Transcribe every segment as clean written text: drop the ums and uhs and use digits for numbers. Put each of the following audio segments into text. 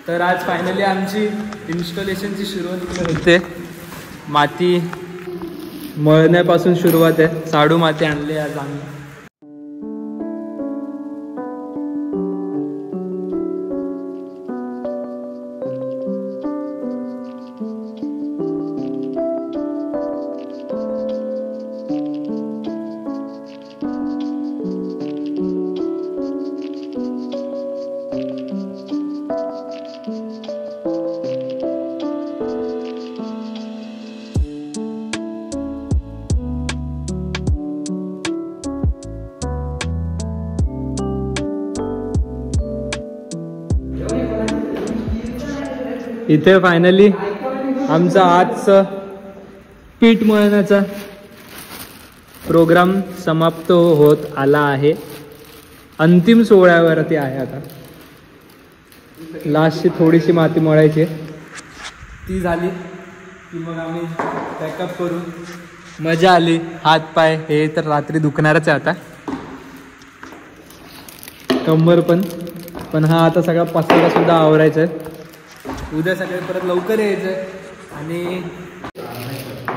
तर आज फायनली आमची इन्स्टॉलेशनची सुरुवात होते. माती मळण्यापासून सुरुवात आहे. साडू माती आणली आज आम्ही. इथे फायनली आमचा आजचा पीठ मळण्याचा प्रोग्राम समाप्त होत आला आहे. अंतिम सोहळ्यावरती आहे. आता लास्टची थोडीशी माती मळायची, ती झाली की मग आम्ही पॅकअप करू. मजा आली. हात पाय हे तर रात्री दुखणारच आहे. आता कंबर पण हा आता सगळा पसारा सुद्धा आवरायचा आहे. उद्या सगळे परत लवकर यायचं आणि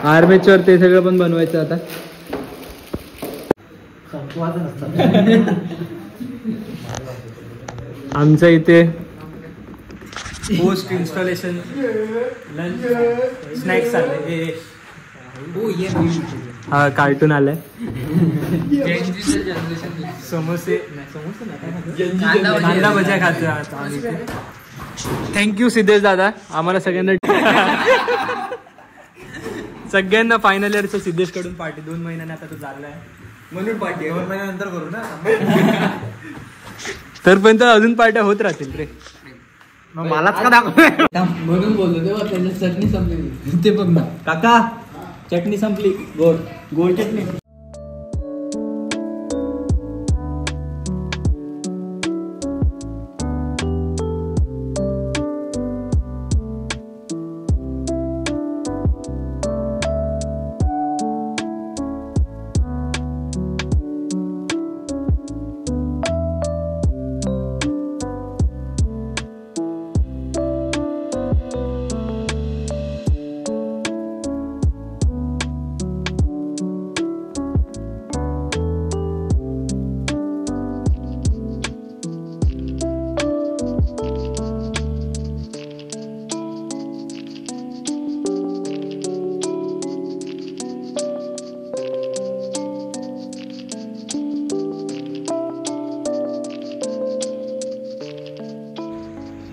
आर्मेचर ते सगळं पण बनवायचं. आता आमचं इथे पोस्ट इन्स्टॉलेशन लंच स्नॅक्स आले. हा कार्टून आलाय. समोसे कांदा भज्या खातो. थँक्यू सिद्धेश दादा. आम्हाला सगळ्यांना फायनल इयरचं सिद्धेश कडून पार्टी 2 महिन्याने आता तो चाललाय म्हणून पार्टी 2 महिन्यानंतर करू ना. तरपर्यंत अजून पार्ट्या होत राहतील रे. मलाच का दाखव म्हणून बोललो तेव्हा त्यांनी चटणी संपली. ते बघ ना काका, चटणी संपली. गोड चटणी.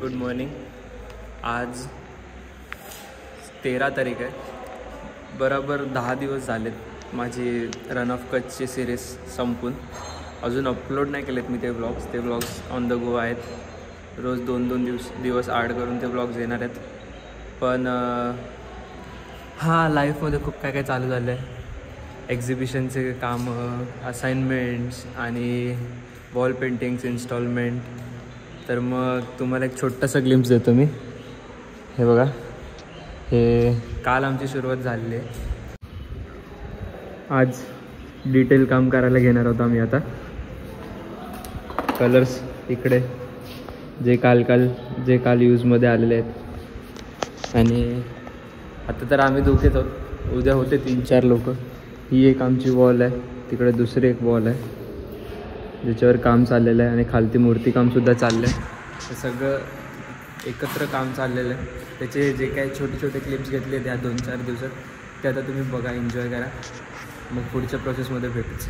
Good morning. आज 13 तारीख आहे. बरोबर 10 दिवस झालेत माझी रन ऑफ कच्छची सिरीज संपून. अजून अपलोड नाही केलेत मी ते ब्लॉग्स ऑन द गो आहेत. रोज 2-2 दिवस ॲड करून ते ब्लॉग्स येणार आहेत. पण हां, लाईफमध्ये खूप काय चालू झालं आहे. एक्झिबिशनचे कामं, असाइनमेंट्स आणि वॉल पेंटिंग्स इन्स्टॉलमेंट. तर मग तुम्हाला एक छोटासा ग्लिम्स देतो मी. हे बघा, हे काल आमची सुरुवात झालेली आहे. आज डिटेल काम करायला घेणार आहोत आम्ही. आता कलर्स इकडे जे काल यूजमध्ये आलेले आहेत. आणि आता तर आम्ही दोघेच आहोत. उद्या होते 3-4 लोक. ही एक आमची वॉल आहे. तिकडे दुसरी एक वॉल आहे ज्याच्यावर काम चाललेलं आहे. आणि खालती मूर्तिकामसुद्धा चाललं आहे. हे सगळं एकत्र काम चाललेलं आहे. त्याचे जे काही छोटे छोटे क्लिप्स घेतले त्या 2-4 दिवसात ते आता तुम्ही बघा, एन्जॉय करा. मग पुढच्या प्रोसेसमध्ये भेटूच.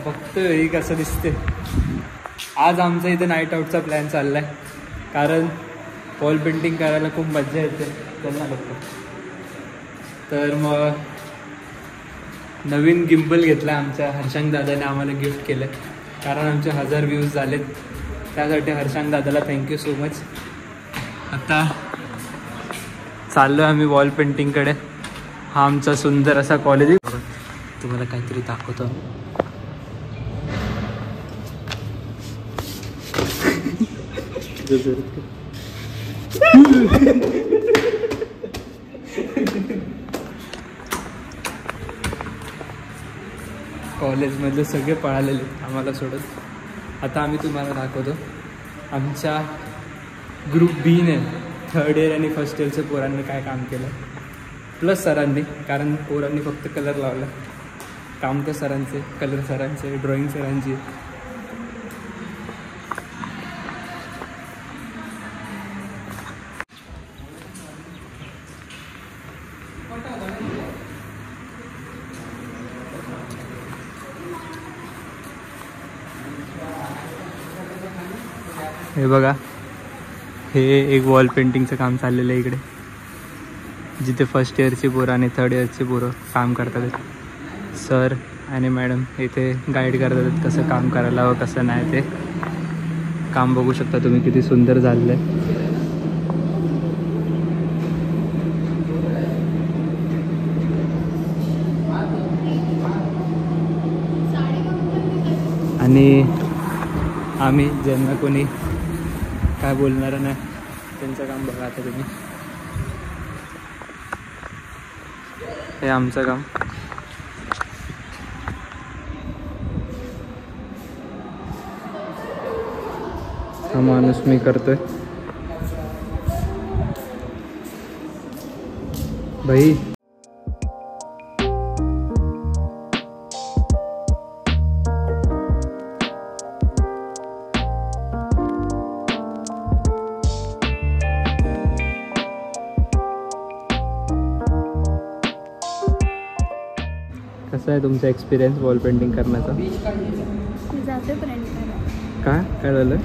बघतोय कसं दिसते. आज आमचा इथे नाईट आउटचा प्लॅन चाललाय, कारण वॉल पेंटिंग करायला खूप मजा येते त्यांना लोक. तर मग नवीन गिम्बल घेतला आमच्या हर्षांग दादाने आम्हाला गिफ्ट केलं, कारण आमचे 1000 व्ह्यूज झालेत. त्यासाठी हर्षांग दादाला थँक्यू सो मच. आता चाललो आम्ही वॉल पेंटिंगकडे. हा आमचा सुंदर असा कॉलेज आहे. तुम्हाला काहीतरी दाखवतो. कॉलेजमधले सगळे पळालेले आम्हाला सोडत. आता आम्ही तुम्हाला दाखवतो आमच्या ग्रुप बीने 3rd इयर आणि 1st इयरच्या पोरांनी काय काम केलं, प्लस सरांनी, कारण पोरांनी फक्त कलर लावला. काम तर सरांचे, कलर सरांचे, ड्रॉइंग सरांची. हे बघा, हे एक वॉल पेंटिंगचं काम चाललेलं आहे इकडे, जिथे 1st इयरची पोरं आणि 3rd इयरची पोरं काम करतात. सर आणि मॅडम इथे गाईड करतात कसं काम करायला हवं कसं नाही. ते काम बघू शकता तुम्ही किती सुंदर झालेलं आहे. आणि आम्ही ज्यांना कोणी काय बोलणार नाही त्यांचं काम बघा. आता तुम्ही, हे आमचं काम. हा माणूस मी करतोय. भाई कसा आहे तुमचा एक्सपिरियन्स वॉल पेंटिंग करण्याचा? जाते प्रिंट करायला. काय झालं?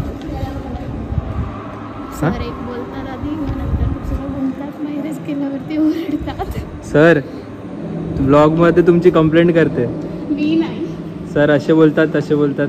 सर एक बोलतात आधी, मग नंतर दुसरं बोलतात, मग इरेज केल्यावरती ओरडतात. सर ब्लॉगमध्ये तुमची कंप्लेंट करते. मी नाही. सर असे बोलतात तसे बोलतात.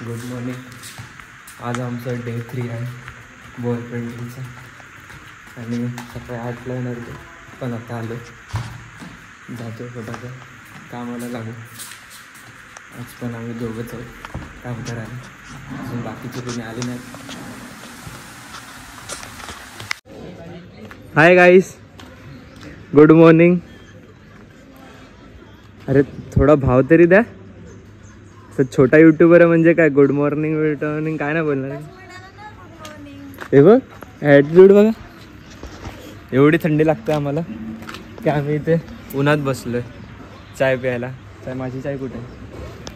Good morning. आज आमचं डे 3 आहे वॉल पेंटिंगचं, आणि सकाळी 8ला येणार होतो, पण आता आलो. जातो फटाफट कामाला लागू. आज पण आम्ही दोघंच आहोत काम करायला, अजून बाकीचे कोणी आले नाहीत. Hi guys, good morning. अरे थोडा भाव तरी द्या. छोटा यूट्यूबर आहे म्हणजे काय गुड मॉर्निंग काय नाही बोलणार. हे बघ ॲटिट्यूड बघा. एवढी थंडी लागते आम्हाला की आम्ही इथे उन्हात बसलोय चाय प्यायला. माझी चाय कुठे?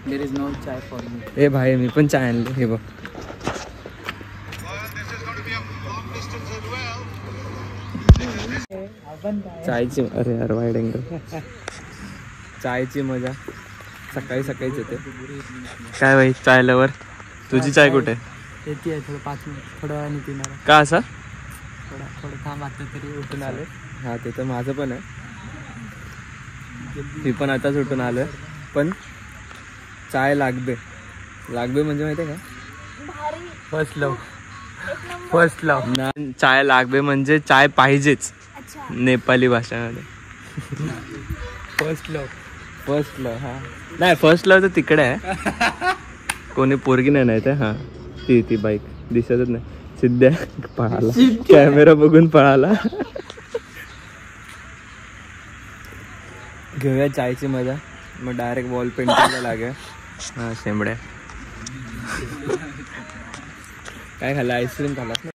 There is no chai for me. ए भाई मी पण चाय आणले. हे बघ चायची. अरे यार वाईड अँगल. चायची मजा सकाळी सकाळीच येते. काय भाई चाय लवर, तुझी चाय कुठे? येते थोडं 5 मिनिट थोड्या वेळाने पिणार. का असा? थोडं थांब आता तरी उठून आलं. हां ते तर माझं पण आहे. मी पण आताच उठून आलं. पण चाय लागबे म्हणजे माहिती आहे का? फर्स्ट लव ना. चाय लागबे म्हणजे चाय पाहिजेच नेपाली भाषेमध्ये. फर्स्ट लव हा नाही, फर्स्ट लव तर तिकडे आहे. कोणी पोरगी नाही तर हा ती बाईक दिसतच नाही. सिद्ध्या पळाला, कॅमेरा बघून पळाला. घेऊया चायची मजा, मग डायरेक्ट वॉल पेंटिंगला लागेल. हा शेंबड्या काय खाल्लं, आईस्क्रीम खाल्लास ना.